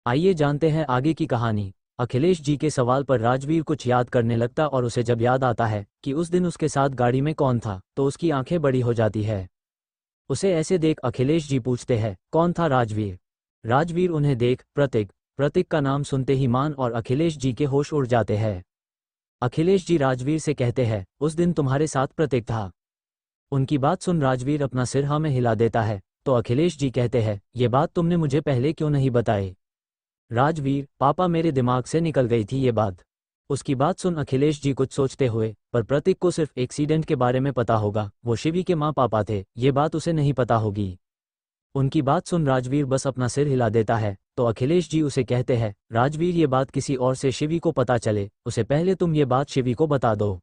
आइए जानते हैं आगे की कहानी। अखिलेश जी के सवाल पर राजवीर कुछ याद करने लगता और उसे जब याद आता है कि उस दिन उसके साथ गाड़ी में कौन था तो उसकी आंखें बड़ी हो जाती है। उसे ऐसे देख अखिलेश जी पूछते हैं, कौन था राजवीर? राजवीर उन्हें देख प्रतीक। प्रतीक का नाम सुनते ही मान और अखिलेश जी के होश उड़ जाते हैं। अखिलेश जी राजवीर से कहते हैं, उस दिन तुम्हारे साथ प्रतीक था। उनकी बात सुन राजवीर अपना सिर हाँ में हिला देता है। तो अखिलेश जी कहते हैं, ये बात तुमने मुझे पहले क्यों नहीं बताई? राजवीर, पापा मेरे दिमाग से निकल गई थी ये बात। उसकी बात सुन अखिलेश जी कुछ सोचते हुए, पर प्रतीक को सिर्फ एक्सीडेंट के बारे में पता होगा, वो शिवी के माँ पापा थे, ये बात उसे नहीं पता होगी। उनकी बात सुन राजवीर बस अपना सिर हिला देता है। तो अखिलेश जी उसे कहते हैं, राजवीर ये बात किसी और से शिवी को पता चले उसे पहले तुम ये बात शिवी को बता दो।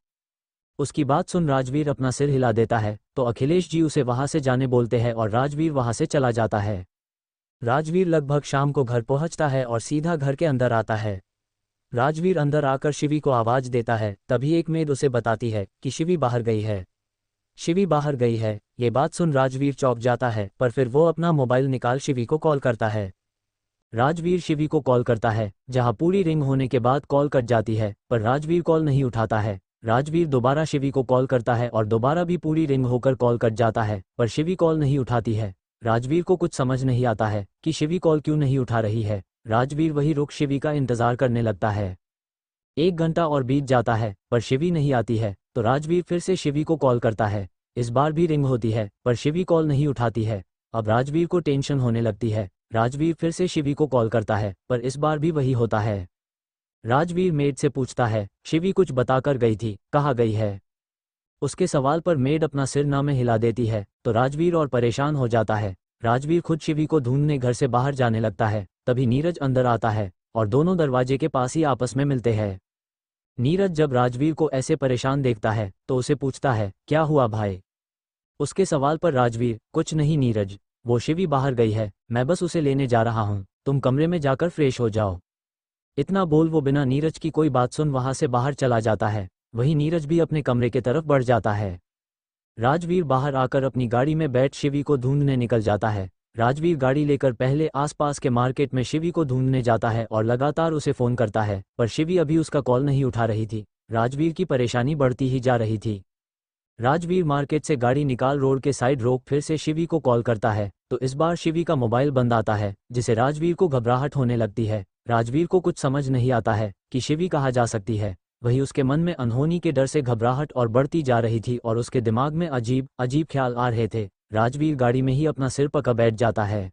उसकी बात सुन राजवीर अपना सिर हिला देता है। तो अखिलेश जी उसे वहां से जाने बोलते हैं और राजवीर वहां से चला जाता है। राजवीर लगभग शाम को घर पहुंचता है और सीधा घर के अंदर आता है। राजवीर अंदर आकर शिवी को आवाज देता है, तभी एक मेड उसे बताती है कि शिवी बाहर गई है। शिवी बाहर गई है, ये बात सुन राजवीर चौंक जाता है, पर फिर वो अपना मोबाइल निकाल शिवी को कॉल करता है। राजवीर शिवी को कॉल करता है, जहां पूरी रिंग होने के बाद कॉल कट जाती है, पर राजवीर कॉल नहीं उठाता है। राजवीर दोबारा शिवी को कॉल करता है और दोबारा भी पूरी रिंग होकर कॉल कट जाता है, पर शिवी कॉल नहीं उठाती है। राजवीर को कुछ समझ नहीं आता है कि शिवी कॉल क्यों नहीं उठा रही है। राजवीर वही रुक शिवी का इंतजार करने लगता है। 1 घंटा और बीत जाता है, पर शिवी नहीं आती है। तो राजवीर फिर से शिवी को कॉल करता है। इस बार भी रिंग होती है, पर शिवी कॉल नहीं उठाती है। अब राजवीर को टेंशन होने लगती है। राजवीर फिर से शिवी को कॉल करता है, पर इस बार भी वही होता है। राजवीर मेड से पूछता है, शिवी कुछ बताकर गई थी, कहाँ गई है? उसके सवाल पर मेड अपना सिर ना में हिला देती है। तो राजवीर और परेशान हो जाता है। राजवीर खुद शिवी को ढूंढने घर से बाहर जाने लगता है। तभी नीरज अंदर आता है और दोनों दरवाजे के पास ही आपस में मिलते हैं। नीरज जब राजवीर को ऐसे परेशान देखता है तो उसे पूछता है, क्या हुआ भाई? उसके सवाल पर राजवीर, कुछ नहीं नीरज, वो शिवी बाहर गई है, मैं बस उसे लेने जा रहा हूँ, तुम कमरे में जाकर फ्रेश हो जाओ। इतना बोल वो बिना नीरज की कोई बात सुन वहां से बाहर चला जाता है। वहीं नीरज भी अपने कमरे के तरफ बढ़ जाता है। राजवीर बाहर आकर अपनी गाड़ी में बैठ शिवी को ढूंढने निकल जाता है। राजवीर गाड़ी लेकर पहले आसपास के मार्केट में शिवी को ढूंढने जाता है और लगातार उसे फोन करता है, पर शिवी अभी उसका कॉल नहीं उठा रही थी। राजवीर की परेशानी बढ़ती ही जा रही थी। राजवीर मार्केट से गाड़ी निकाल रोड के साइड रोक फिर से शिवी को कॉल करता है। तो इस बार शिवी का मोबाइल बंद आता है, जिसे राजवीर को घबराहट होने लगती है। राजवीर को कुछ समझ नहीं आता है कि शिवी कहाँ जा सकती है। वही उसके मन में अनहोनी के डर से घबराहट और बढ़ती जा रही थी और उसके दिमाग में अजीब अजीब ख्याल आ रहे थे। राजवीर गाड़ी में ही अपना सिर पकड़ बैठ जाता है।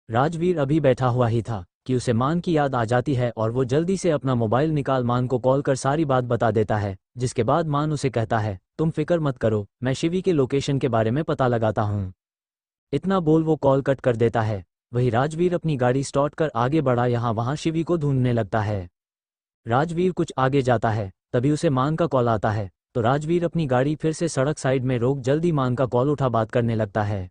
राजवीर अभी बैठा हुआ ही था कि उसे मान की याद आ जाती है और वो जल्दी से अपना मोबाइल निकाल मान को कॉल कर सारी बात बता देता है। जिसके बाद मान उसे कहता है, तुम फिक्र मत करो, मैं शिवी के लोकेशन के बारे में पता लगाता हूँ। इतना बोल वो कॉल कट कर देता है। वही राजवीर अपनी गाड़ी स्टार्ट कर आगे बढ़ा यहाँ वहाँ शिवी को ढूंढने लगता है। राजवीर कुछ आगे जाता है, तभी उसे मान का कॉल आता है। तो राजवीर अपनी गाड़ी फिर से सड़क साइड में रोक जल्दी मान का कॉल उठा बात करने लगता है।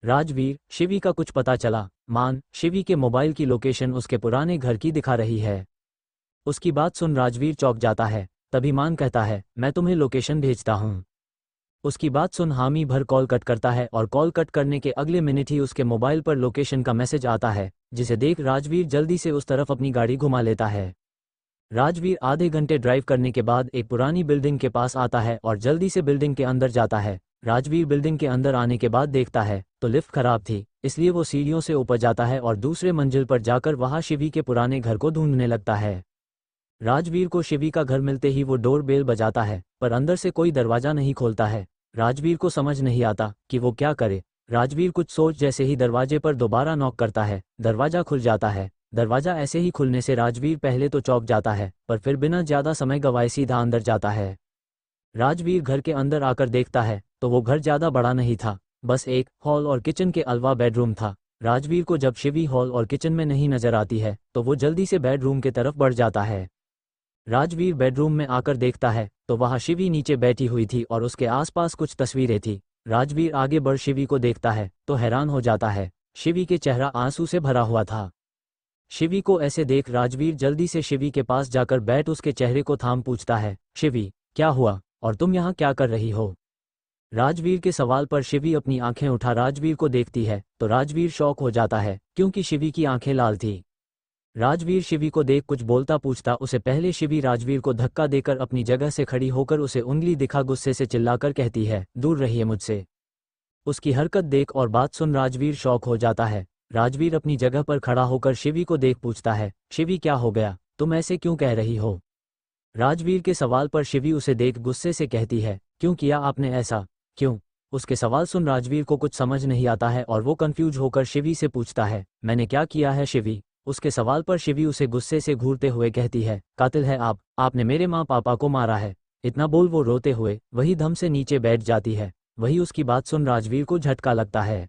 राजवीर, शिवी का कुछ पता चला? मान, शिवी के मोबाइल की लोकेशन उसके पुराने घर की दिखा रही है। उसकी बात सुन राजवीर चौंक जाता है। तभी मान कहता है, मैं तुम्हें लोकेशन भेजता हूँ। उसकी बात सुन हामी भर कॉल कट करता है और कॉल कट करने के अगले मिनट ही उसके मोबाइल पर लोकेशन का मैसेज आता है, जिसे देख राजवीर जल्दी से उस तरफ अपनी गाड़ी घुमा लेता है। राजवीर आधे घंटे ड्राइव करने के बाद एक पुरानी बिल्डिंग के पास आता है और जल्दी से बिल्डिंग के अंदर जाता है। राजवीर बिल्डिंग के अंदर आने के बाद देखता है तो लिफ्ट खराब थी, इसलिए वो सीढ़ियों से ऊपर जाता है और दूसरे मंजिल पर जाकर वहां शिवी के पुराने घर को ढूंढने लगता है। राजवीर को शिवी का घर मिलते ही वो डोर बेल बजाता है, पर अंदर से कोई दरवाजा नहीं खोलता है। राजवीर को समझ नहीं आता कि वो क्या करे। राजवीर कुछ सोच जैसे ही दरवाजे पर दोबारा नॉक करता है, दरवाजा खुल जाता है। दरवाजा ऐसे ही खुलने से राजवीर पहले तो चौंक जाता है, पर फिर बिना ज्यादा समय गवाए सीधा अंदर जाता है। राजवीर घर के अंदर आकर देखता है तो वो घर ज्यादा बड़ा नहीं था, बस एक हॉल और किचन के अलावा बेडरूम था। राजवीर को जब शिवी हॉल और किचन में नहीं नजर आती है तो वो जल्दी से बेडरूम के तरफ बढ़ जाता है। राजवीर बेडरूम में आकर देखता है तो वहां शिवी नीचे बैठी हुई थी और उसके आसपास कुछ तस्वीरें थी। राजवीर आगे बढ़ शिवी को देखता है तो हैरान हो जाता है, शिवी के चेहरा आंसू से भरा हुआ था। शिवी को ऐसे देख राजवीर जल्दी से शिवी के पास जाकर बैठ उसके चेहरे को थाम पूछता है, शिवी क्या हुआ और तुम यहाँ क्या कर रही हो? राजवीर के सवाल पर शिवी अपनी आंखें उठा राजवीर को देखती है तो राजवीर शॉक हो जाता है क्योंकि शिवी की आंखें लाल थी। राजवीर शिवी को देख कुछ बोलता पूछता उसे पहले शिवी राजवीर को धक्का देकर अपनी जगह से खड़ी होकर उसे उंगली दिखा गुस्से से चिल्लाकर कहती है, दूर रहिए मुझसे। उसकी हरकत देख और बात सुन राजवीर शॉक हो जाता है। राजवीर अपनी जगह पर खड़ा होकर शिवी को देख पूछता है, शिवी क्या हो गया, तुम ऐसे क्यों कह रही हो? राजवीर के सवाल पर शिवी उसे देख गुस्से से कहती है, क्यों किया आपने ऐसा, क्यों? उसके सवाल सुन राजवीर को कुछ समझ नहीं आता है और वो कंफ्यूज होकर शिवी से पूछता है, मैंने क्या किया है शिवी? उसके सवाल पर शिवी उसे गुस्से से घूरते हुए कहती है, कातिल है आप, आपने मेरे माँ पापा को मारा है। इतना बोल वो रोते हुए वही धम से नीचे बैठ जाती है। वही उसकी बात सुन राजवीर को झटका लगता है।